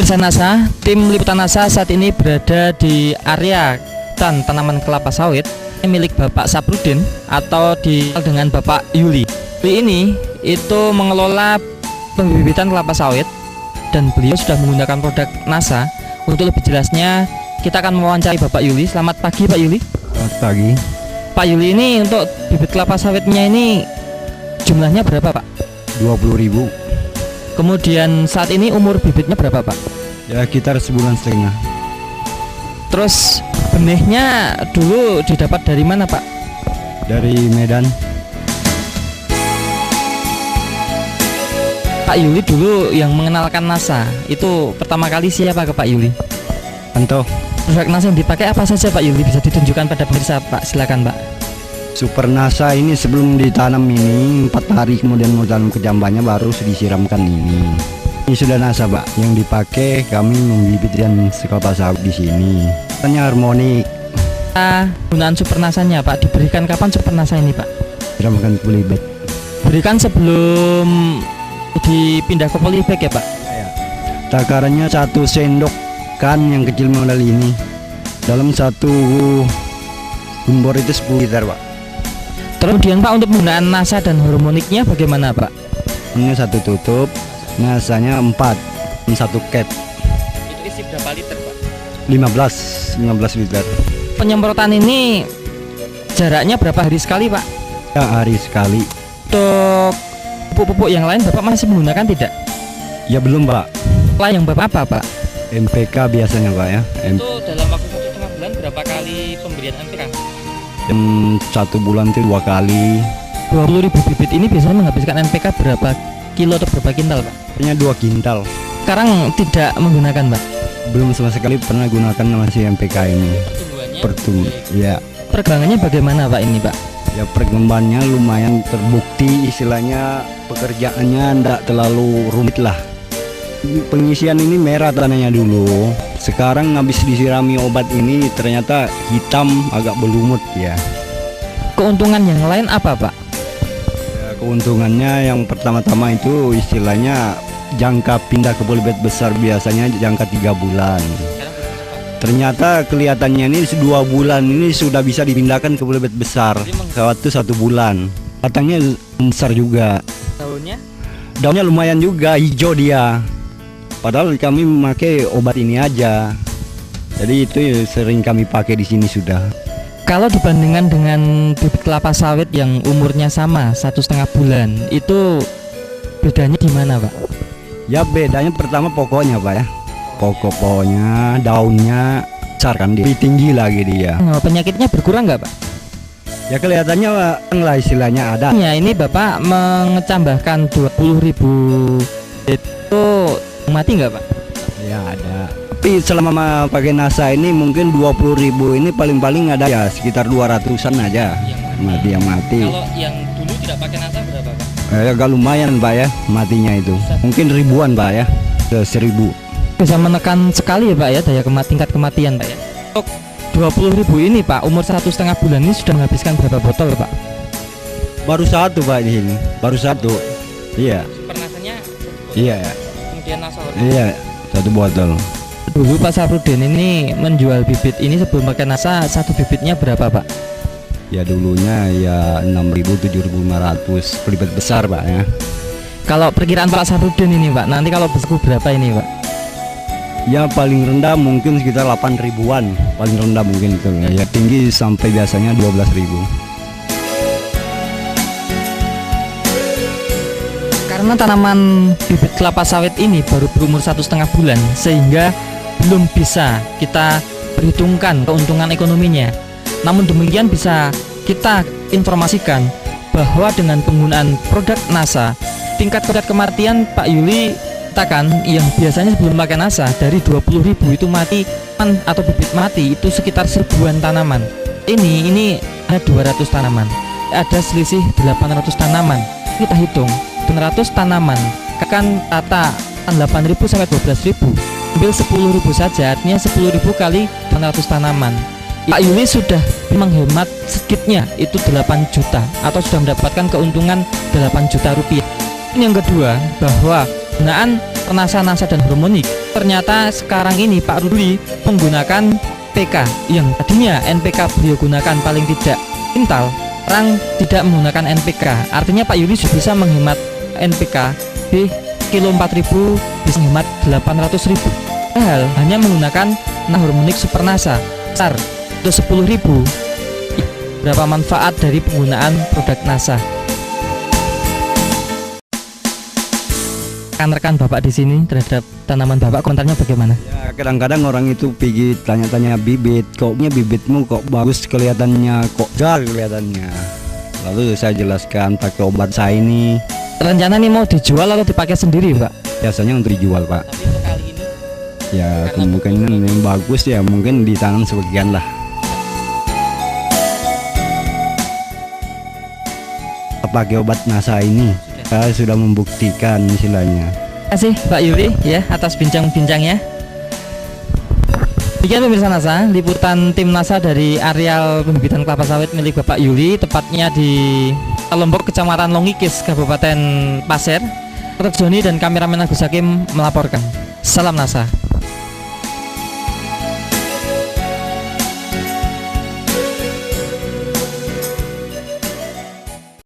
Pemirsa NASA, tim liputan NASA saat ini berada di area tanaman kelapa sawit milik Bapak Saprudin atau dikenal dengan Bapak Yuli. Yuli ini itu mengelola pembibitan kelapa sawit dan beliau sudah menggunakan produk NASA. Untuk lebih jelasnya kita akan mewawancari Bapak Yuli. Selamat pagi Pak Yuli. Selamat pagi. Pak Yuli, ini untuk bibit kelapa sawitnya ini jumlahnya berapa Pak? 20.000. Kemudian saat ini umur bibitnya berapa Pak? Ya sekitar sebulan setengah. Terus benihnya dulu didapat dari mana Pak? Dari Medan. Pak Yuli dulu yang mengenalkan NASA itu pertama kali siapa ke Pak Yuli? Anto. Produk NASA yang dipakai apa saja Pak Yuli? Bisa ditunjukkan pada pemirsa Pak, silakan Pak. Super NASA ini sebelum ditanam ini 4 hari kemudian mau tanam ke jambannya baru disiramkan ini. Ini sudah NASA Pak, yang dipakai kami membibit dan kelapa sawit di sini. Hanya harmonik. Gunaan Super NASA-nya Pak, diberikan kapan Super NASA ini Pak? Siramkan polybag. Berikan sebelum dipindah ke polybag ya Pak? Ya. Takarannya 1 sendok kan yang kecil model ini. Dalam 1 bumbor itu 10 liter Pak. Kemudian Pak, untuk penggunaan NASA dan harmoniknya bagaimana Pak? Ini 1 tutup, NASA-nya 4, 1 cap. Itu isi berapa liter Pak? 15 liter. Penyemprotan ini jaraknya berapa hari sekali Pak? Ya hari sekali. Untuk pupuk-pupuk yang lain Bapak masih menggunakan tidak? Ya belum Pak. Lah yang Bapak apa Pak? MPK biasanya Pak ya. Itu dalam waktu 1,5 bulan berapa kali pemberian MPK? 1 bulan itu 2 kali. 20.000 bibit ini biasanya menghabiskan NPK berapa kilo atau berapa kintal Pak? Hanya 2 kintal. Sekarang tidak menggunakan Pak? Belum sama sekali pernah gunakan masih MPK ini. Pertumbuhannya? Ya. Perkembangannya bagaimana Pak ini Pak? Ya perkembangannya lumayan terbukti, istilahnya pekerjaannya tidak terlalu rumit lah. Pengisian ini merah tanahnya dulu. Sekarang habis disirami obat ini ternyata hitam agak berlumut ya. Keuntungan yang lain apa Pak? Ya, keuntungannya yang pertama-tama itu istilahnya jangka pindah ke polybag besar biasanya jangka 3 bulan. Ternyata kelihatannya ini 2 bulan ini sudah bisa dipindahkan ke polybag besar. Waktu 1 bulan. Batangnya besar juga. Daunnya? Daunnya lumayan juga, hijau dia. Padahal kami memakai obat ini aja. Jadi itu sering kami pakai di sini sudah. Kalau dibandingkan dengan bibit kelapa sawit yang umurnya sama 1,5 bulan, itu bedanya di mana Pak? Ya bedanya pertama pokoknya Pak ya. Pokoknya daunnya besar kan dia. Lebih tinggi lagi dia. Penyakitnya berkurang nggak Pak? Ya kelihatannya lah istilahnya ada. Ya ini Bapak mengecambahkan 20.000 itu mati nggak Pak? Ya ada. Tapi selama pakai NASA ini mungkin 20.000 ini paling-paling ada ya sekitar 200-an aja yang mati. Kalau yang dulu tidak pakai NASA berapa Pak? Ya agak lumayan Pak ya matinya itu. Mungkin ribuan Pak ya. 1.000. Bisa menekan sekali ya Pak ya tingkat kematian Pak ya. Untuk 20.000 ini Pak, umur 1,5 bulan ini sudah menghabiskan berapa botol Pak? Baru 1 Pak di sini. Baru 1. Iya. Super NASA-nya? Iya ya. Kemudian NASA. Iya, 1 botol. Dulu Pak Saprudin ini menjual bibit ini sebelum pakai NASA, 1 bibitnya berapa Pak? Ya dulunya ya 6.000 7.500 bibit besar Pak ya. Kalau perkiraan Pak Saprudin ini Pak, nanti kalau besku berapa ini Pak? Ya paling rendah mungkin sekitar 8.000-an, paling rendah mungkin itu. Ya tinggi sampai biasanya 12.000. Karena tanaman bibit kelapa sawit ini baru berumur 1,5 bulan, sehingga belum bisa kita perhitungkan keuntungan ekonominya. Namun demikian bisa kita informasikan bahwa dengan penggunaan produk NASA, tingkat kematian Pak Yuli katakan yang biasanya sebelum pakai NASA dari 20.000 itu mati atau bibit mati itu sekitar 1.000-an tanaman. Ini ada 200 tanaman, ada selisih 800 tanaman. Kita hitung 900 tanaman kan rata 8.000 sampai 12.000, ambil 10.000 saja, artinya 10.000 kali 800 tanaman. Pak Yuli sudah menghemat sedikitnya itu 8 juta atau sudah mendapatkan keuntungan 8 juta rupiah. Ini yang kedua, bahwa penggunaan NASA, dan harmonik. Ternyata sekarang ini Pak Rudi menggunakan PK yang tadinya NPK beliau gunakan paling tidak quintal, sekarang tidak menggunakan NPK. Artinya Pak Yuli bisa menghemat NPK di kilo 4000 bisa menghemat 800.000. Padahal hanya menggunakan harmonik Super NASA besar 10.000. Berapa manfaat dari penggunaan produk NASA? Rekan-rekan Bapak di sini terhadap tanaman Bapak, komentarnya bagaimana? Ya, kadang-kadang orang itu pergi tanya-tanya bibit, koknya bibitmu kok bagus kelihatannya, kok jar kelihatannya. Lalu saya jelaskan pakai obat saya ini. Rencana nih mau dijual atau dipakai sendiri, Pak? Biasanya untuk dijual, Pak. Tapi untuk kali ini Ya kemungkinan yang bagus ya mungkin di tangan sebagian lah. Pakai obat NASA ini saya sudah membuktikan istilahnya. Terima kasih Pak Yuli ya atas bincang-bincangnya. Demikian pemirsa NASA, liputan tim NASA dari areal pembibitan kelapa sawit milik Bapak Yuli, tepatnya di Lombok, Kecamatan Longikis, Kabupaten Pasir. Dr. Joni dan kameramen Agus Hakim melaporkan. Salam NASA.